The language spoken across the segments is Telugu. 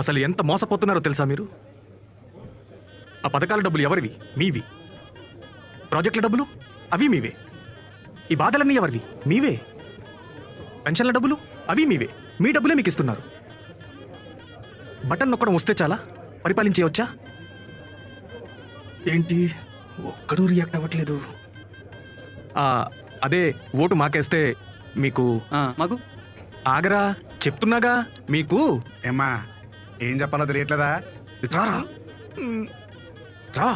అసలు ఎంత మోసపోతున్నారో తెలుసా మీరు? ఆ పథకాల డబ్బులు ఎవరివి? మీవి. ప్రాజెక్టుల డబ్బులు అవి మీవే. ఈ బాధలన్నీ ఎవరివి? మీవే. పెన్షన్ల డబ్బులు అవి మీవే. మీ డబ్బులే మీకు ఇస్తున్నారు. బటన్ నొక్కడం వస్తే చాలా పరిపాలించేయవచ్చా? ఏంటి ఒక్కడూ రియాక్ట్ అవ్వట్లేదు? అదే ఓటు మాకేస్తే మీకు మాకు ఆగరా చెప్తున్నాగా మీకు. ఏమ్మా ఏం చెప్పాలో తెలియట్లేదా? రారా రా.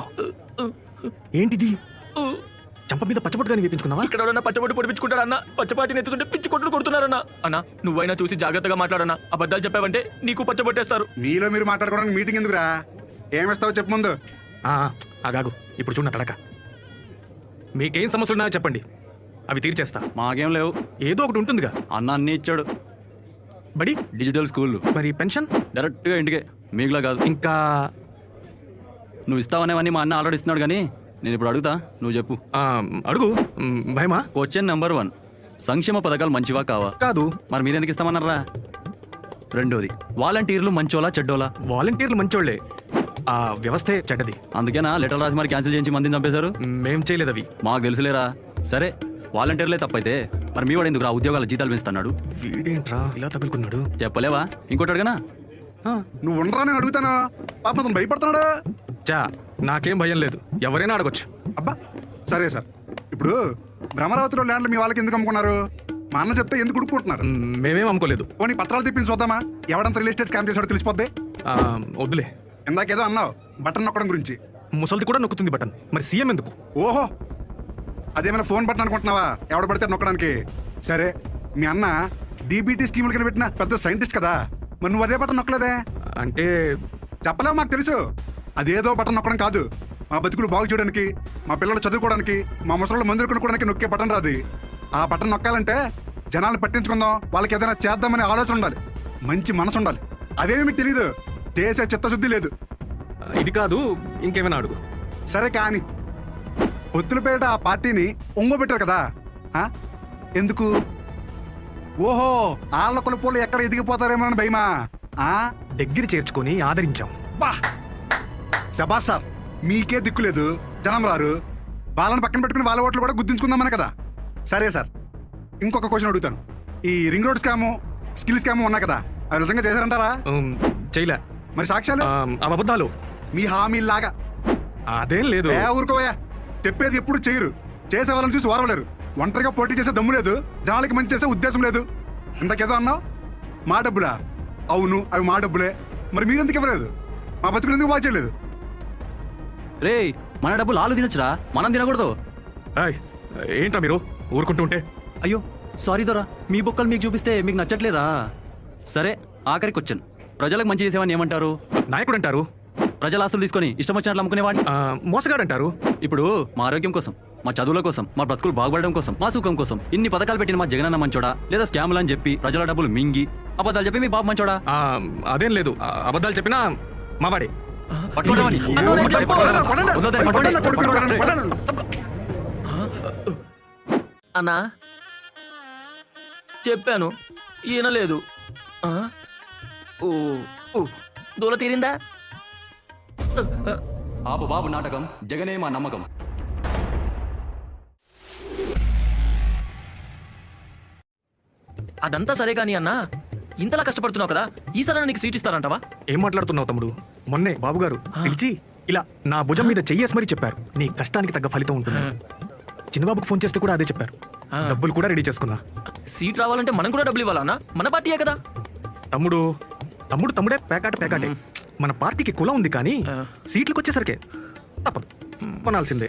ఏంటిది? చంప మీద పచ్చబొట్టుగాని వేపించుకున్నావా? ఇక్కడ ఎవరన్నా పచ్చబొట్టు పొడిపించుకుంటారా అన్న? పచ్చపాటిని ఎత్తుతుంటే పిచ్చి కొట్లు కొడుతున్నారన్నా. అన్న నువ్వైనా చూసి జాగ్రత్తగా మాట్లాడన్నా. అబద్ధాలు చెప్పావంటే నీకు పచ్చబొట్టేస్తారు. మీలో మీరు మాట్లాడుకోవడానికి మీటింగ్ ఎందుకురా? ఏమిస్తావు చెప్పు ముందు. ఆగాగు, ఇప్పుడు చూడ తడక. మీకేం సమస్యలు ఉన్నాయో చెప్పండి, అవి తీర్చేస్తా. మాకేం లేవు. ఏదో ఒకటి ఉంటుందిగా. అన్న అన్నీ ఇచ్చాడు. బడి, డిజిటల్ స్కూల్, మరి పెన్షన్ డైరెక్ట్గా ఇంటికే, మీకులా కాదు. ఇంకా నువ్వు ఇస్తావనేవన్నీ మా అన్న ఆల్రెడీ ఇస్తున్నాడు. కానీ నేను ఇప్పుడు అడుగుతా, నువ్వు చెప్పు. అడుగు. భయమా? క్వశ్చన్ నెంబర్ 1, సంక్షేమ పథకాలు మంచివా కావా? కాదు. మరి మీరెందుకు ఇస్తామన్నారా? రెండోది, వాలంటీర్లు మంచోలా చెడ్డోలా? వాలంటీర్లు మంచోళ్లే, ఆ వ్యవస్థే చెడ్డది. అందుకేనా లెటర్ రాసి మరి క్యాన్సిల్ చేయించి మందిని చంపేశారు? మేం చేయలేదు అవి. మాకు తెలుసులేరా. సరే వాలంటీర్లే తప్పైతే మరి మీ వాడు ఎందుకు రా ఉద్యోగాల జీతాలు పెంచుతున్నాడు? వీడేంట్రా ఇలా తగులుకున్నాడు? చెప్పలేవా? ఇంకోటి అడగనా? నువ్వు ఉండరా, నేను అడుగుతాను. పాపం భయపడుతున్నాడు. నాకేం భయం లేదు, ఎవరైనా అడగొచ్చు. అబ్బా సరే సార్. ఇప్పుడు భ్రమరావతిలో ల్యాండ్లు మీ వాళ్ళకి ఎందుకు అమ్ముకున్నారు? మా అన్న చెప్తే ఎందుకు ఉడుక్కుంటున్నారు? మేమేం అమ్ముకోలేదు. పోనీ పత్రాలు తెప్పించి చూద్దామా? ఎవడంత రియల్ ఎస్టేట్ స్కామ్ చేసాడో తెలిసిపోద్ది. వద్దులే. ఇందాకేదో అన్నావు బటన్ నొక్కడం గురించి. ముసలిది కూడా నొక్కుతుంది బటన్, మరి సీఎం ఎందుకు? ఓహో, అదేమైనా ఫోన్ బటన్ అనుకుంటున్నావా? ఎవడ పడితే నొక్కడానికి? సరే, మీ అన్న డీబీటీ స్కీములు కింద పెట్టిన పెద్ద సైంటిస్ట్ కదా, మరి నువ్వు అదే బటన్ నొక్కలేదే? అంటే చెప్పలేవు, మాకు తెలుసు. అదేదో బటన్ నొక్కడం కాదు, మా బతుకులు బాగు చేయడానికి, మా పిల్లలు చదువుకోవడానికి, మా ముసళ్ళు మందులు కొనుక్కోవడానికి నొక్కే బటన్ రాదు. ఆ బటన్ నొక్కాలంటే జనాలను పట్టించుకుందాం, వాళ్ళకి ఏదైనా చేద్దామనే ఆలోచన ఉండాలి, మంచి మనసు ఉండాలి. అదేమీ మీకు తెలీదు, చేసే చిత్తశుద్ధి లేదు. ఇది కాదు, ఇంకేమైనా అడుగు. సరే కానీ పొత్తుల పేరిట ఆ పార్టీని ఒంగోబెట్టారు కదా, ఎందుకు? ఓహో, ఆళ్ళ కొలుపులు ఎక్కడ ఎదిగిపోతారేమో అని భయమా? దగ్గర చేర్చుకొని ఆదరించాం. బా శబాష్ సార్, మీకే దిక్కు లేదు, జనం రారు, వాళ్ళని పక్కన పెట్టుకుని వాళ్ళ ఓట్లు కూడా గుర్తించుకుందామని కదా. సరే సార్, ఇంకొక క్వశ్చన్ అడుగుతాను. ఈ ring road scam, skill scam ఉన్నాయి కదా, అవి నిజంగా చేశారంటారా? చేయలే. మరి సాక్ష్యాలు? అబద్ధాలు. మీ హామీలాగా. అదేం లేదు. ఊరుకోవయ్యా, చెప్పేది ఎప్పుడు చేయరు, చేసే వాళ్ళని చూసి వారవలేరు. ఒంటరిగా పోటీ చేసే దమ్ము లేదు, జనాలకి మంచి చేసే ఉద్దేశం లేదు. ఇంతకేదో అన్నావు, మా డబ్బులా? అవును, అవి మా డబ్బులే. మరి మీరెందుకు ఇవ్వలేదు? మా బతుకులు ఎందుకు బాగా చేయలేదు? రే, మన డబ్బులు ఆలు తినొచ్చురా, మనం తినకూడదు. ఏంట్రా మీరు ఊరుకుంటూ ఉంటే? అయ్యో సారీ దొరా, మీ బొక్కలు మీకు చూపిస్తే మీకు నచ్చట్లేదా? సరే ఆఖరికి క్వశ్చన్, ప్రజలకు మంచి చేసేవాడిని ఏమంటారు? నాయకుడు అంటారు. ప్రజల ఆస్తులు తీసుకొని ఇష్టం వచ్చినట్లు అమ్ముకునేవాడిని మోసగాడు అంటారు. ఇప్పుడు మా ఆరోగ్యం కోసం, మా చదువుల కోసం, మా బ్రతుకులు బాగుపడడం కోసం, మా సుఖం కోసం ఇన్ని పథకాలు పెట్టిన మా జగనన్న మంచోడా, లేదా స్కాములు అని చెప్పి ప్రజల డబ్బులు మింగి అబద్ధాలు చెప్పి మీ బాబు మంచోడా? అదేం లేదు, అబద్ధాలు చెప్పినా మావాడే. అన్నా చెప్పాను, ఈయన లేదు. దూల తీరిందా? ఆపు బాబు నాటకం, జగనే మా నమ్మకం. అదంతా సరే కానీ అన్నా, ఇంతలా కష్టపడుతున్నావు కదా, ఈసారి నీకు సీట్ ఇస్తారంటావా? ఏం మాట్లాడుతున్నావు తమ్ముడు? మొన్నే బాబుగారు పిలిచి ఇలా నా భుజం మీద చెయ్యేసి మరీ చెప్పారు, నీ కష్టానికి తగ్గ ఫలితం ఉంటుంది. చిన్నబాబుకు ఫోన్ చేస్తే కూడా అదే చెప్పారు. డబ్బులు కూడా రెడీ చేసుకున్నా. సీట్ రావాలంటే మనం కూడా డబ్బులు ఇవ్వాలన్నా, మన పార్టీయే కదా. తమ్ముడే పేకాటే. మన పార్టీకి కులం ఉంది, కానీ సీట్లకు వచ్చేసరికి తప్పదు, కొనాల్సిందే.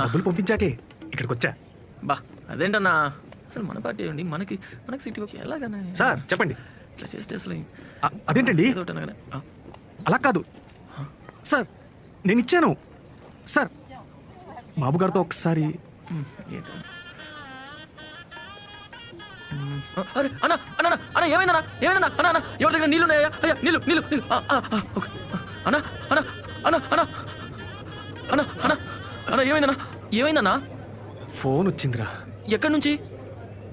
డబ్బులు పంపించాకే ఇక్కడికి వచ్చా. బా అదేంటన్నా, అసలు మన పార్టీ అండి, మనకి సీట్ వచ్చి ఎలాగన్నా? సార్ చెప్పండి. ఇట్లా చేస్తే అసలు అదేంటండి? అలా కాదు సార్, నేను ఇచ్చాను సార్. బాబుగారితో ఒకసారి. అరే అన్న అన్న అన్న ఏమైందన్నా? అన్న అన్న ఎవరి దగ్గర నీళ్ళు ఉన్నాయా? అయ్యా నీళ్ళు. అన్న అన్న అన్న అన్న అన్న అన్న అన్న ఏమైందన్నా? ఫోన్ వచ్చిందిరా. ఎక్కడి నుంచి?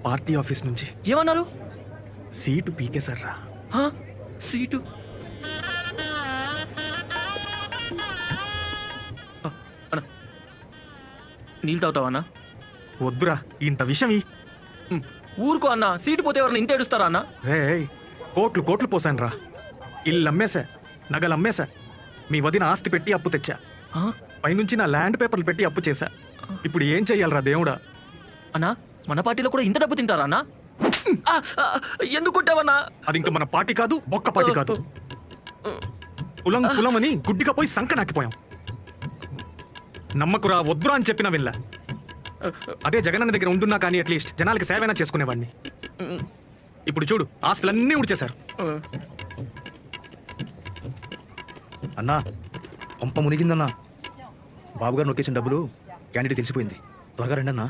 పార్టీ ఆఫీస్ నుంచి. ఏమన్నారు? సీటు పీకేశారా. సీటు అన్న నీళ్ళు తాగుతావా అన్న? వద్దురా ఇంత విషయం ఊరుకో అన్న, సీటు పోతే ఎవరైనా ఇంత ఏడుస్తారా అన్న? రే కోట్లు కోట్లు పోసాను రా. ఇల్లు అమ్మేశా, నగలు అమ్మేశా, మీ వదిన ఆస్తి పెట్టి అప్పు తెచ్చా, ఆ? పైనుంచి నా ల్యాండ్ పేపర్లు పెట్టి అప్పు చేశా. ఇప్పుడు ఏం చెయ్యాలరా దేవుడా? అన్నా మన పార్టీలో కూడా ఇంత డబ్బు తింటారా అన్న? ఎందుకు కొట్టావన్నా? అది ఇంకా మన పార్టీ కాదు, బొక్క పార్టీ కాదు. కులం కులం అని గుడ్డిగా పోయి సంక నాకిపోయాం. నమ్మకురా, వద్దురా అని చెప్పిన వినలా. అదే జగనన్న దగ్గర ఉంటున్నా కానీ అట్లీస్ట్ జనాలకి సేవైనా చేసుకునేవాడిని. ఇప్పుడు చూడు, ఆస్తులన్నీ ఉడిచేశారు. అన్నా పంప మునిగిందన్నా. బాబుగారు నొక్కేసిన డబ్బులు క్యాండిడేట్ తెలిసిపోయింది. త్వరగా రండి అన్నా.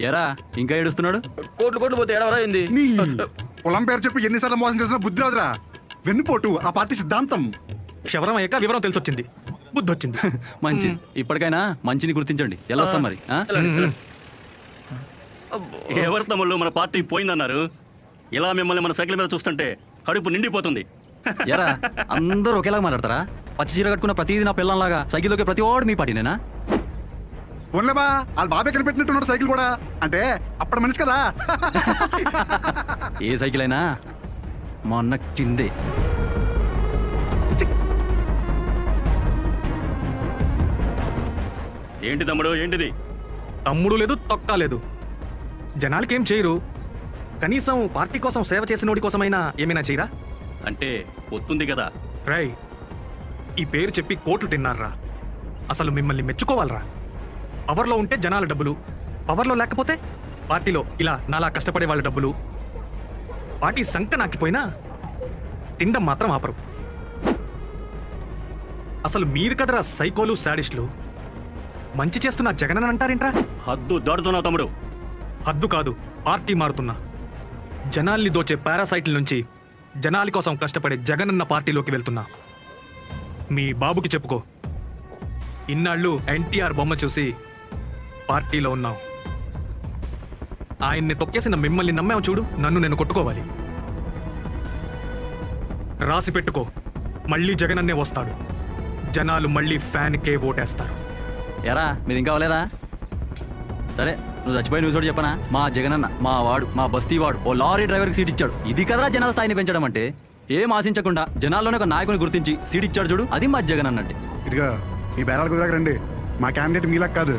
ఎరా ఇంకా ఏడుస్తున్నాడు? కోట్లు కోట్లు పోతే ఏడవరా ఏంది? నీ కులం పేరు చెప్పి ఎన్నిసార్లు మోసం చేసినా బుద్ధి రాదురా. వెన్నుపోటు ఆ పార్టీ సిద్ధాంతం. క్షవరం అయ్యాక వివరం తెలిసొచ్చింది, బుద్ధి వచ్చింది. మంచిది. ఇప్పటికైనా మంచిని గుర్తించండి. ఎలా వస్తాం మరి? ఆ? ఎవరి తమ్ముళ్ళు మన పార్టీ పోయిందన్నారు? ఇలా మిమ్మల్ని మన సైకిల్ మీద చూస్తుంటే కడుపు నిండిపోతుంది. ఎరా అందరూ ఒకేలాగా మాట్లాడతారా? పచ్చి చీర కట్టుకున్న ప్రతిదీ నా పిల్లంలాగా సైకిల్లోకి ప్రతి వాడు మీ పార్టీనేనా? ఓన్లేబా వాళ్ళ బాబే కనిపెట్టినట్టున్నాడు సైకిల్ కూడా. అంటే అప్పటి మనిషి కదా. ఏ సైకిల్ అయినా మా అన్న కిందే. ఏంటి తమ్ముడు, ఏంటిది? తమ్ముడు లేదు, తొక్క లేదు. జనాలకేం చేయరు, కనీసం పార్టీ కోసం సేవ చేసినోడి కోసమైనా ఏమైనా చేయరా? అంటే పొత్తుంది కదా. రై, ఈ పేరు చెప్పి కోట్లు తిన్నారా? అసలు మిమ్మల్ని మెచ్చుకోవాలరా. పవర్లో ఉంటే జనాల డబ్బులు, పవర్లో లేకపోతే పార్టీలో ఇలా నాలా కష్టపడే వాళ్ళ డబ్బులు. పార్టీ సంక నాకిపోయినా తిండం మాత్రం ఆపరు. అసలు మీరు కదరా సైకోలు, శాడిస్టులు. మంచి చేస్తున్న జగనని అంటారేంట్రా? హద్దు దాడుతున్నావు తమ్ముడు. హద్దు కాదు, పార్టీ మారుతున్నా. జనాల్ని దోచే పారాసైట్ల నుంచి జనాలి కోసం కష్టపడే జగనన్న పార్టీలోకి వెళ్తున్నా. మీ బాబుకి చెప్పుకో, ఇన్నాళ్ళు ఎన్టీఆర్ బొమ్మ చూసి పార్టీలో ఉన్నావు. ఆయన్ని తొక్కేసిన మిమ్మల్ని నమ్మావు చూడు, నన్ను నేను కొట్టుకోవాలి. రాసి పెట్టుకో, మళ్ళీ జగనన్నే వస్తాడు. జనాలు మళ్ళీ ఫ్యాన్కే ఓటేస్తారు. ఎరా మీది ఇంకా అవ్వలేదా? సరే నువ్వు చచ్చిపోయి నువ్వు చోటు చెప్పనా? మా జగనన్న, మా వాడు, మా బస్తీ వాడు ఓ లారీ డ్రైవర్కి సీట్ ఇచ్చాడు. ఇది కదరా జనాల స్థాయిని పెంచడం అంటే. ఏం ఆశించకుండా జనాల్లోనే ఒక నాయకుని గుర్తించి సీట్ ఇచ్చాడు చూడు, అది మా జగనన్న అంటే. ఇదిగో మీ బేరాలు కుదరక రండి. మా క్యాండిడేట్ మీలా కాదు,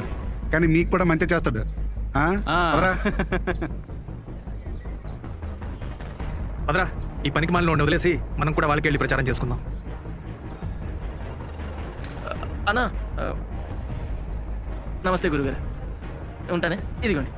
కానీ మీకు కూడా మంచి చేస్తాడు. ఆ? ఆ. పదరా. పదరా, ఈ పనికి మనలో వదిలేసి మనం కూడా వాళ్ళకి వెళ్ళి ప్రచారం చేసుకుందాం. అన్నా నమస్తే గురుగారు, ఉంటానే. ఇదిగోండి.